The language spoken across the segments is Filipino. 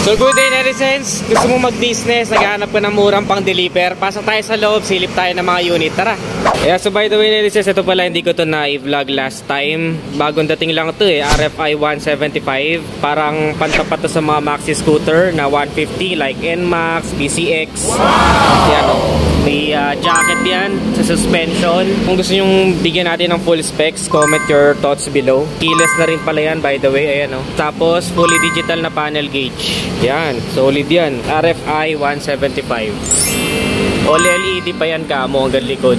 So good day netizens, gusto mo mag-business, naghahanap ka ng murang pang-deliver, pasok tayo sa loob, silip tayo ng mga unit, tara. Yeah, so by the way netizens, ito pala hindi ko to na-vlog last time, bagong dating lang to RFI 175, parang pantapat to sa mga maxi scooter na 150 like NMAX, PCX. Yan o, may jacket yan sa suspension. Kung gusto nyong bigyan natin ng full specs, comment your thoughts below. Keyless na rin pala yan by the way, ayan o. Tapos fully digital na panel gauge. Yan, solid yan. RFI 175. All LED pa yan kamo hanggang likod.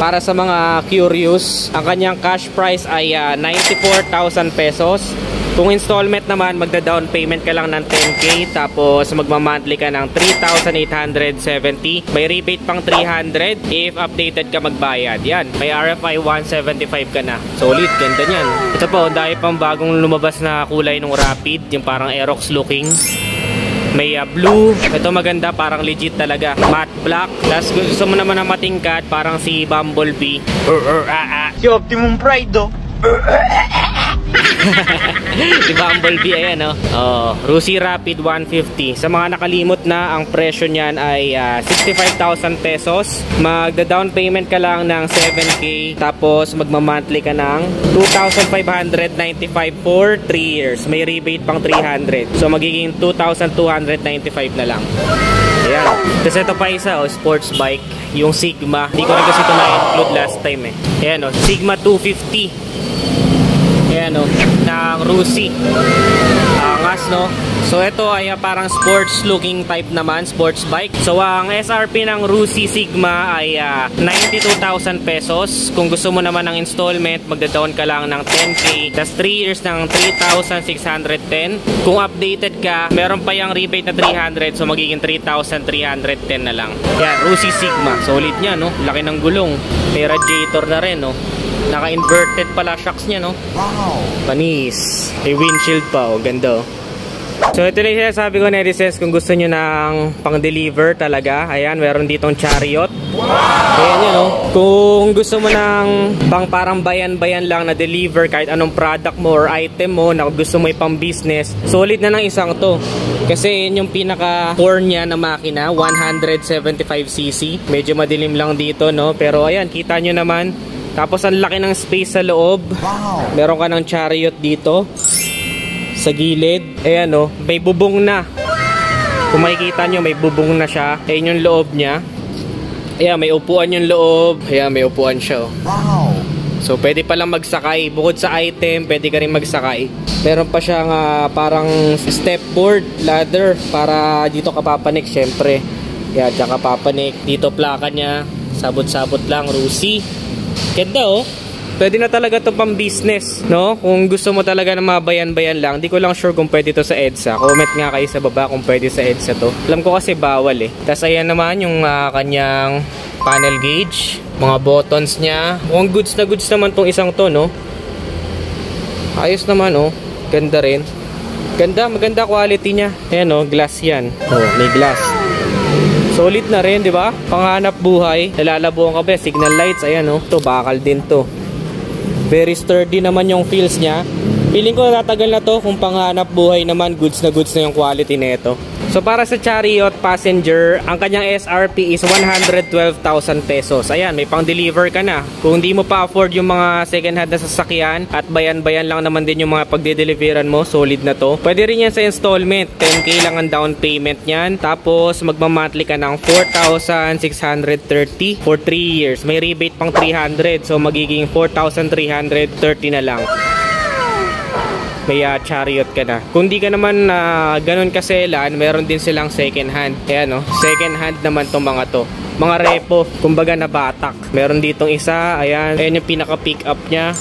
Para sa mga curious, ang kanyang cash price ay 94,000 pesos. Kung installment naman, magda-down payment ka lang ng 10K, tapos magma-monthly ka ng 3,870. May rebate pang 300 if updated ka magbayad. Yan, may RFI 175 ka na. Solid, ganda niyan. Ito po, dahil pang bagong lumabas na kulay ng Rapid, yung parang Aerox looking. May blue, ito maganda, parang legit talaga. Matte black, plus gusto mo naman na matingkad, parang si Bumblebee. Si Optimum Pride do. Si Bumblebee, ayan o. Rusi Rapid 150. Sa mga nakalimot na, ang presyo niyan ay 65,000 pesos. Magda-down payment ka lang ng 7K. Tapos magma-monthly ka ng 2,595 for 3 years. May rebate pang 300. So magiging 2,295 na lang. Ayan. Tapos ito pa isa, sports bike. Yung Sigma. Hindi ko rin kasi ito na-include last time eh. Ayan o, Sigma 250. Ayan o, ng Rusi. Angas no. So ito ay parang sports looking type naman, sports bike. So ang SRP ng Rusi Sigma ay 92,000 pesos. Kung gusto mo naman ng installment, magda-down ka lang ng 10K. Tas 3 years ng 3,610. Kung updated ka, meron pa yung rebate na 300. So magiging 3,310 na lang. Yan, Rusi Sigma. Solid niya no. Laki ng gulong. May radiator na rin no. Naka-inverted pala shocks niya no. Wow. Panis. May windshield pa oh. Ganda oh. So ito na yung sinasabi ko netizens, kung gusto nyo ng pang-deliver talaga, ayan, meron ditong Chariot. Ayan yun, oh. Kung gusto mo ng parang bayan-bayan lang na deliver kahit anong product mo or item mo na gusto mo ipang business, solid na ng isang to. Kasi yun yung pinaka-core niya na makina, 175cc. Medyo madilim lang dito, no? Pero ayan, kita nyo naman. Tapos ang laki ng space sa loob. Meron ka ng Chariot dito sa gilid. Ayan o, may bubong na. Kung makikita nyo, may bubong na siya. Ayan yung loob niya. Ayan, may upuan yung loob. Ayan, may upuan siya o. Wow. So pwede palang magsakay. Bukod sa item, pwede ka rin magsakay. Meron pa siyang parang step board, ladder, para dito ka papanik syempre. Ayan, dyan ka papanik. Dito plaka niya. Sabot-sabot lang, Rusi. Ganda oh. Pwede na talaga to pang business, no? Kung gusto mo talaga ng mga bayan-bayan lang, di ko lang sure kung pwede to sa EDSA. Comment nga kayo sa baba kung pwede sa EDSA to. Alam ko kasi bawal eh. Tapos ayan naman yung kanyang panel gauge, mga buttons niya. Mukhang goods na goods naman tong isang to, no? Ayos naman, oh. Ganda rin. Ganda, maganda quality niya. Ayan, oh, glass yan. Oh, may glass. Solid na rin, di ba? Panghanap buhay. Nalalabuhan ka ba? Signal lights, ayan, oh. Ito, bakal din to. Very sturdy naman yung feels niya. Feeling ko tatagal na to. Kung panghanap buhay naman, goods na yung quality nito. So para sa Chariot passenger, ang kanyang SRP is 112,000 pesos. Ayan, may pang-deliver ka na. Kung hindi mo pa afford yung mga second hand na sasakyan at bayan-bayan lang naman din yung mga pagde-deliveran mo, solid na to. Pwede rin yan sa installment. 10K lang ang down payment niyan. Tapos magma-monthly ka ng 4,630 for 3 years. May rebate pang 300. So magiging 4,330 na lang. May Chariot ka na. Kung di ka naman ganun kaselan, meron din silang second hand. Ayan no, second hand naman tong mga to. Mga repo, kumbaga na batak. Meron ditong isa, ayan. Ayan yung pinaka pick up nya.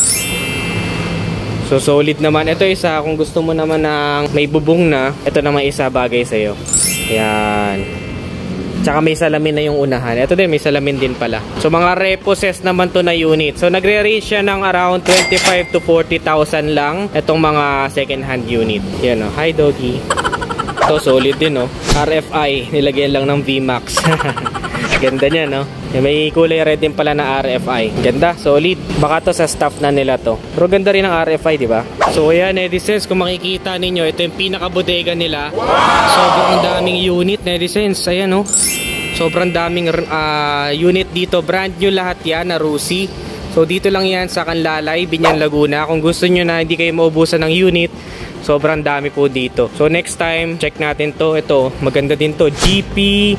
So solid naman. Ito isa, kung gusto mo naman ng may bubong na, ito naman isa bagay sa'yo. Ayan. Tsaka may salamin na yung unahan. Ito din, may salamin din pala. So mga reposes naman to na unit. So nagre-range siya ng around 25 to 40,000 lang. Itong mga second hand unit. Yan o. Hi doggy. Ito solid din o. RFI. Nilagyan lang ng VMAX. Ganda niya, no? May kulay red din pala na RFI. Ganda, solid. Baka to sa staff na nila to. Pero ganda rin ang RFI, di ba? So ayan, netizens, kung makikita ninyo, ito yung pinaka-bodega nila. Sobrang daming unit, netizens. Ayan, no? Sobrang daming unit dito. Brand new lahat yan na Rusi. So dito lang yan sa Canlalay, Biñan, Laguna. Kung gusto nyo na hindi kayo maubusan ng unit, sobrang dami po dito. So next time, check natin to. Ito, maganda din to. GP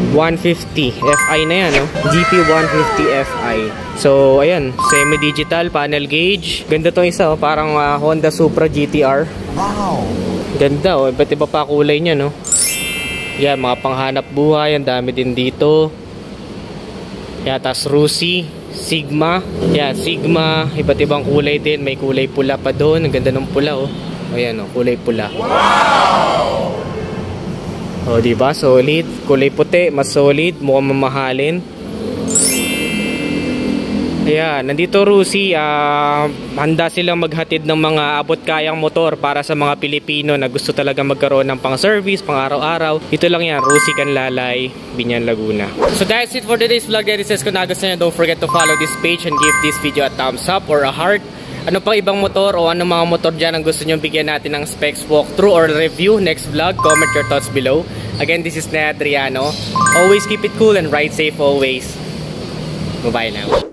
150 FI na yan, no? GP 150 FI. So ayan, semi-digital panel gauge. Ganda to isa, oh. Parang Honda Supra GTR. Wow. Ganda, oh. Iba't iba pa kulay niya, no? Yan, mga panghanap buhay. Ang dami din dito. Yan, tas Rusi, Sigma. Yan, Sigma. Iba't ibang kulay din. May kulay pula pa doon. Ang ganda ng pula, oh. Ayan, oh, kulay pula. Wow! O, diba? Solid. Kulay puti, mas solid. Mukhang mamahalin. Ayan, nandito Rusi, handa silang maghatid ng mga abot-kayang motor para sa mga Pilipino na gusto talaga magkaroon ng pang-service, pang-araw-araw. Ito lang yan, Rusi Canlalay, Biñan, Laguna. So that's it for today's vlog, guys. Kung nagustuhan nyo, don't forget to follow this page and give this video a thumbs up or a heart. Ano pang ibang motor o ano mga motor dyan ang gusto nyo bigyan natin ng specs walkthrough or review next vlog, comment your thoughts below. Again, this is Ned Adriano. Always keep it cool and ride safe always. Bye-bye now.